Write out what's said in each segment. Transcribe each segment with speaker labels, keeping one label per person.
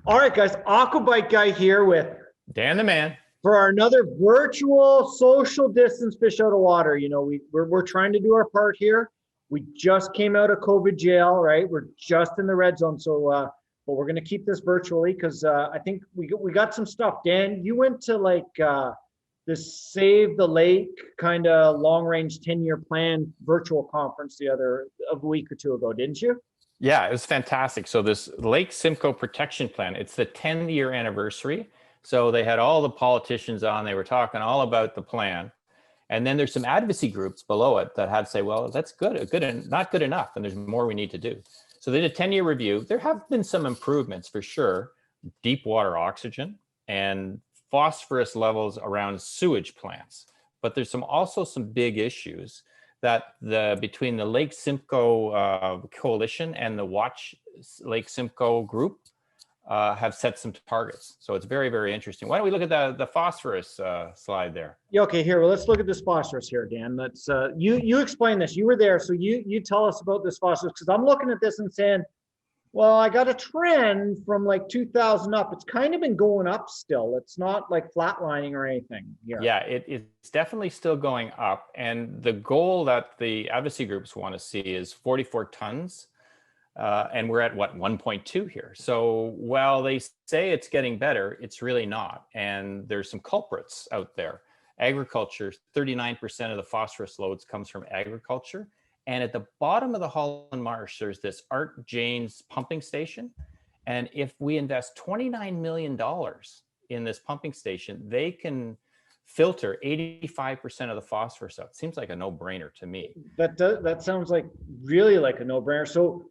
Speaker 1: All right, guys, Aquabike guy here with
Speaker 2: Dan the man.
Speaker 1: for our another virtual social distance fish out of water. We're trying to do our part here. We just came out of COVID jail, right? We're just in the red zone, but we're gonna keep this virtually because I think we got some stuff. Dan, you went to this Save the Lake kind of long range 10-year plan virtual conference a week or two ago, didn't you?
Speaker 2: Yeah, it was fantastic. So this Lake Simcoe Protection Plan, it's the 10-year anniversary. So they had all the politicians on, they were talking all about the plan. And then there's some advocacy groups below it that had to say, well, that's good and not good enough. And there's more we need to do. So they did a 10-year review. There have been some improvements for sure. Deep water oxygen and phosphorus levels around sewage plants. But there's also some big issues that between the Lake Simcoe Coalition and the Watch Lake Simcoe group have set some targets. So it's very, very interesting. Why don't we look at the phosphorus slide there?
Speaker 1: Yeah, okay, here. Well, let's look at this phosphorus here, Dan. Let's you explain this. You were there, so you tell us about this phosphorus, because I'm looking at this and saying, well, I got a trend from like 2000 up. It's kind of been going up still. It's not like flatlining or anything here.
Speaker 2: Yeah, it's definitely still going up. And the goal that the advocacy groups want to see is 44 tons. And we're at what, 1.2 here. So while they say it's getting better, it's really not. And there's some culprits out there. Agriculture, 39% of the phosphorus loads comes from agriculture. And at the bottom of the Holland Marsh, there's this Art Jane's pumping station. And if we invest $29 million in this pumping station, they can filter 85% of the phosphorus out. Seems like a no-brainer to me.
Speaker 1: That sounds like really like a no-brainer. So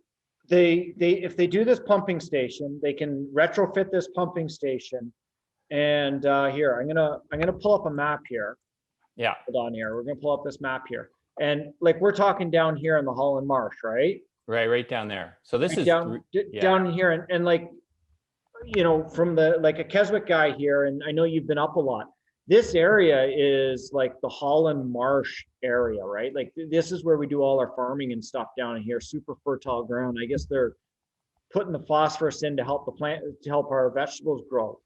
Speaker 1: if they do this pumping station, they can retrofit this pumping station. And here, I'm gonna pull up a map here.
Speaker 2: Yeah.
Speaker 1: Hold on here. We're gonna pull up this map here. And like we're talking down here in the Holland Marsh, right?
Speaker 2: Right down there. So this is
Speaker 1: down here, and like, from the like a Keswick guy here, and I know you've been up a lot. This area is like the Holland Marsh area, right? Like this is where we do all our farming and stuff down here. Super fertile ground. I guess they're putting the phosphorus in to help the plant, to help our vegetables grow.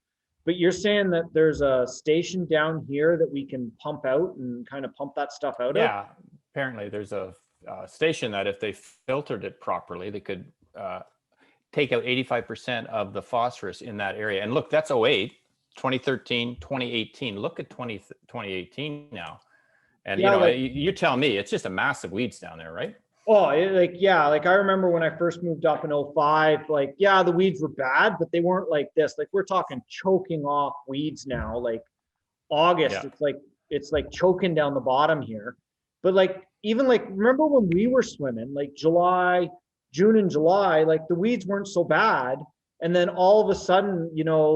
Speaker 1: But you're saying that there's a station down here that we can pump out and kind of pump that stuff out of?
Speaker 2: Yeah, apparently there's a station that if they filtered it properly, they could take out 85% of the phosphorus in that area. And look, that's 08, 2013, 2018. Look at 2018 now. And
Speaker 1: yeah,
Speaker 2: you tell me, it's just a massive weeds down there, right?
Speaker 1: Oh, like I remember when I first moved up in 05, like, yeah, the weeds were bad, but they weren't like this. Like we're talking choking off weeds now, like August, yeah. It's like choking down the bottom here. But like, even like, remember when we were swimming, like June and July, like the weeds weren't so bad. And then all of a sudden,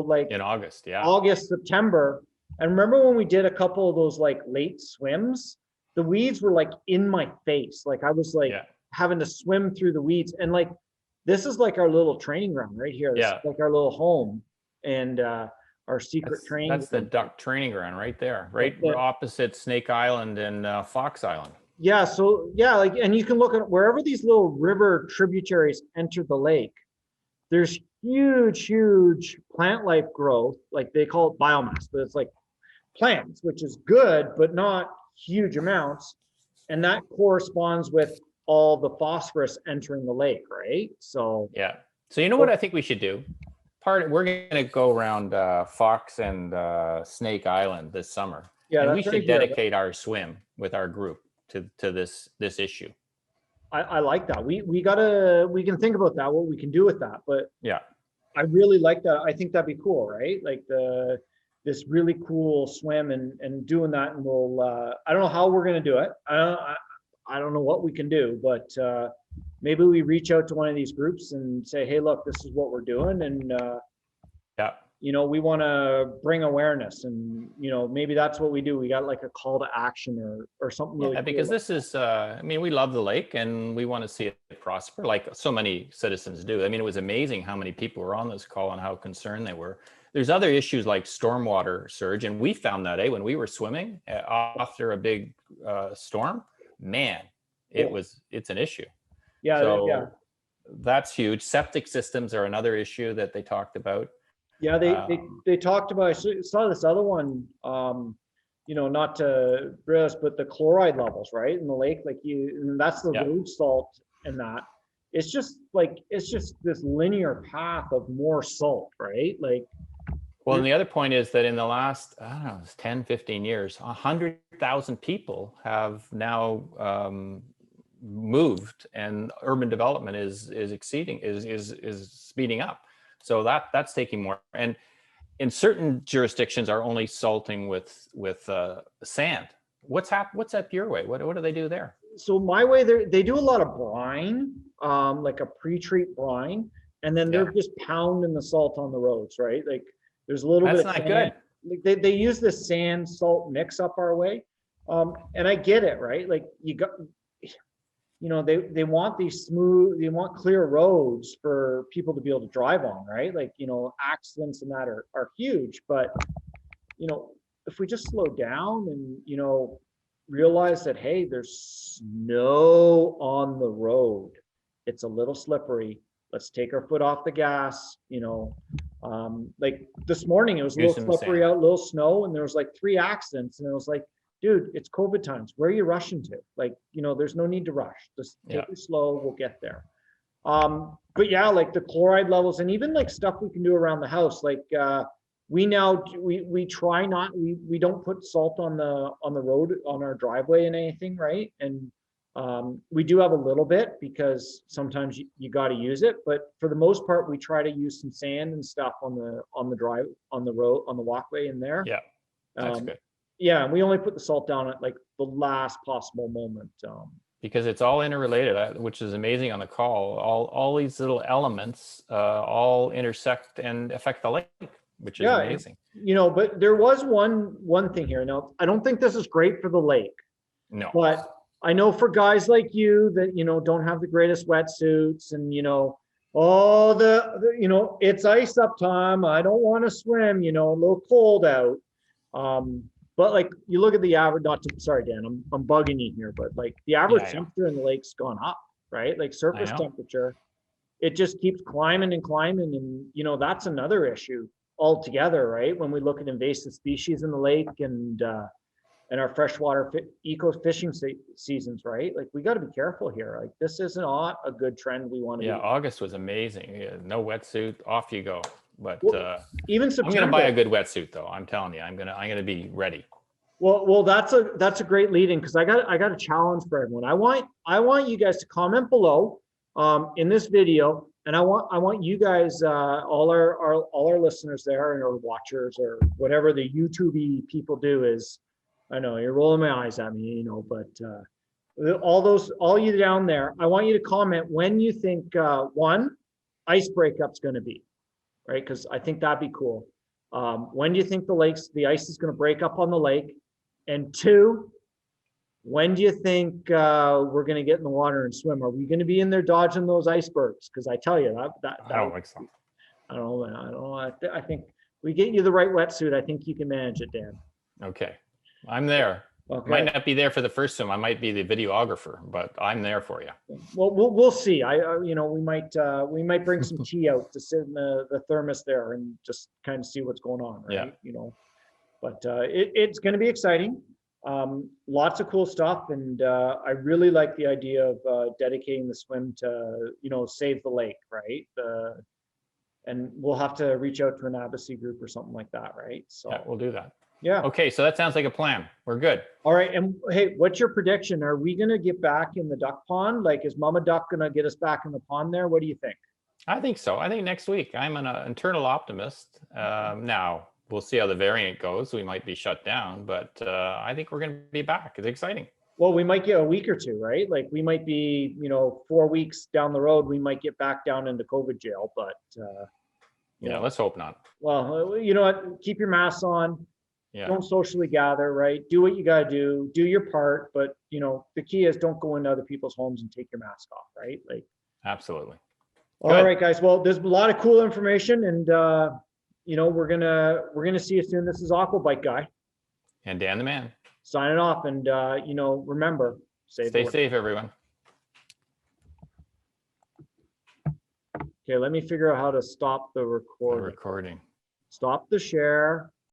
Speaker 1: like
Speaker 2: in August, yeah.
Speaker 1: August, September. And remember when we did a couple of those like late swims, the weeds were like in my face. Like I was like having to swim through the weeds. And like, this is like our little training ground right here. This is like our little home and our secret training.
Speaker 2: That's the duck training ground right there, right opposite Snake Island and Fox Island.
Speaker 1: Yeah. So yeah, like, and you can look at wherever these little river tributaries enter the lake, there's huge plant life growth. Like they call it biomass, but it's like plants, which is good, but not huge amounts. And that corresponds with all the phosphorus entering the lake, right? So
Speaker 2: yeah. So you know what I think we should do? We're going to go around Fox and Snake Island this summer. Yeah, and we should dedicate our swim with our group to this this issue.
Speaker 1: I like that. We can think about that, what we can do with that. But
Speaker 2: yeah,
Speaker 1: I really like that. I think that'd be cool, right? Like this really cool swim and doing that. And we'll I don't know how we're gonna do it. I don't know what we can do, but maybe we reach out to one of these groups and say, hey, look, this is what we're doing, and we want to bring awareness, and maybe that's what we do. We got like a call to action or something. Really
Speaker 2: because this is we love the lake and we want to see it prosper, like so many citizens do. I mean, it was amazing how many people were on this call and how concerned they were. There's other issues like stormwater surge, and we found that when we were swimming after a big storm, man, it's an issue.
Speaker 1: Yeah,
Speaker 2: so that's huge. Septic systems are another issue that they talked about.
Speaker 1: Yeah, they talked about, I saw this other one, not to Briss, but the chloride levels, right, in the lake, like and that's the
Speaker 2: Yeah.
Speaker 1: road salt and that. It's just this linear path of more salt, right? Like,
Speaker 2: Well, and the other point is that in the last, I don't know, it's 10, 15 years, 100,000 people have now moved, and urban development is speeding up. So that's taking more. And in certain jurisdictions are only salting with sand. What's up your way? What do they do there?
Speaker 1: so my way, they do a lot of brine, like a pre-treat brine, and then
Speaker 2: Yeah,
Speaker 1: they're just pounding the salt on the roads, right? Like, there's a little
Speaker 2: that's
Speaker 1: bit of
Speaker 2: not
Speaker 1: sand.
Speaker 2: good.
Speaker 1: Like, they use the sand salt mix up our way, and I get it, right? Like, they want these smooth, they want clear roads for people to be able to drive on, right? Like, accidents and that are huge, but if we just slow down and realize that, hey, there's snow on the road, it's a little slippery, let's take our foot off the gas. Like this morning, it was a
Speaker 2: Use
Speaker 1: little
Speaker 2: some
Speaker 1: slippery
Speaker 2: sand.
Speaker 1: out, a little snow, and there was like 3 accidents, and it was like, dude, it's COVID times, where are you rushing to? Like, there's no need to rush, just take it slow, we'll get there. But yeah, like the chloride levels, and even like stuff we can do around the house, like we try not, we don't put salt on the road, on our driveway and anything, right? And we do have a little bit because sometimes you got to use it, but for the most part we try to use some sand and stuff on the drive, on the road, on the walkway in there.
Speaker 2: Yeah, that's
Speaker 1: um,
Speaker 2: good.
Speaker 1: yeah, and we only put the salt down at like the last possible moment.
Speaker 2: Because it's all interrelated, which is amazing on the call. All these little elements all intersect and affect the lake, which is
Speaker 1: Yeah,
Speaker 2: amazing.
Speaker 1: but there was one thing here. Now, I don't think this is great for the lake,
Speaker 2: No.
Speaker 1: but I know for guys like you that don't have the greatest wetsuits, and oh, it's ice up time, I don't want to swim, a little cold out. But like, you look at the average, not to, sorry Dan, I'm bugging you here, but like the average temperature in the lake's gone up, right? Like surface temperature, it just keeps climbing and climbing, and that's another issue altogether, right? When we look at invasive species in the lake and our freshwater eco fishing seasons, right? Like, we got to be careful here. Like, this is not a good trend we want to be.
Speaker 2: August was amazing. Yeah, no wetsuit, off you go. But
Speaker 1: even September,
Speaker 2: I'm gonna buy a good wetsuit though. I'm telling you, I'm gonna be ready.
Speaker 1: Well, that's a great lead in, because I got a challenge for everyone. I want you guys to comment below in this video, and I want you guys, all our listeners there, and our watchers, or whatever the YouTube people do is. I know you're rolling my eyes at me, but all you down there, I want you to comment when you think one, ice breakup's going to be, right? Because I think that'd be cool. When do you think the ice is going to break up on the lake? And 2, when do you think we're going to get in the water and swim? Are we going to be in there dodging those icebergs? Because I tell you that
Speaker 2: I don't think so.
Speaker 1: I don't know, man. I don't know. I think we get you the right wetsuit, I think you can manage it, Dan.
Speaker 2: Okay, I'm there.
Speaker 1: Okay.
Speaker 2: Might not be there for the first swim. I might be the videographer, but I'm there for you.
Speaker 1: Well, we'll see. We might bring some tea out to sit in the thermos there and just kind of see what's going on, right?
Speaker 2: Yeah.
Speaker 1: But it's going to be exciting. Lots of cool stuff, and I really like the idea of dedicating the swim to save the lake, right? And we'll have to reach out to an advocacy group or something like that, right? So
Speaker 2: yeah, we'll do that.
Speaker 1: Yeah.
Speaker 2: Okay, so that sounds like a plan. We're good.
Speaker 1: All right, and hey, what's your prediction? Are we going to get back in the duck pond? Like, is Mama Duck going to get us back in the pond there? What do you think?
Speaker 2: I think so. I think next week. I'm an internal optimist. Now, we'll see how the variant goes. We might be shut down, but I think we're going to be back. It's exciting.
Speaker 1: Well, we might get a week or 2, right? Like, we might be, 4 weeks down the road, we might get back down into COVID jail, but
Speaker 2: let's hope not.
Speaker 1: Well, you know what? Keep your masks on.
Speaker 2: Yeah.
Speaker 1: Don't socially gather, right? Do what you got to do your part, but the key is don't go into other people's homes and take your mask off, right? Like,
Speaker 2: absolutely.
Speaker 1: All right, guys. Well, there's a lot of cool information, and we're gonna see you soon. This is Aquabike Guy
Speaker 2: and Dan the Man
Speaker 1: signing off, and remember,
Speaker 2: stay safe, everyone.
Speaker 1: Okay, let me figure out how to stop the recording. stop the share,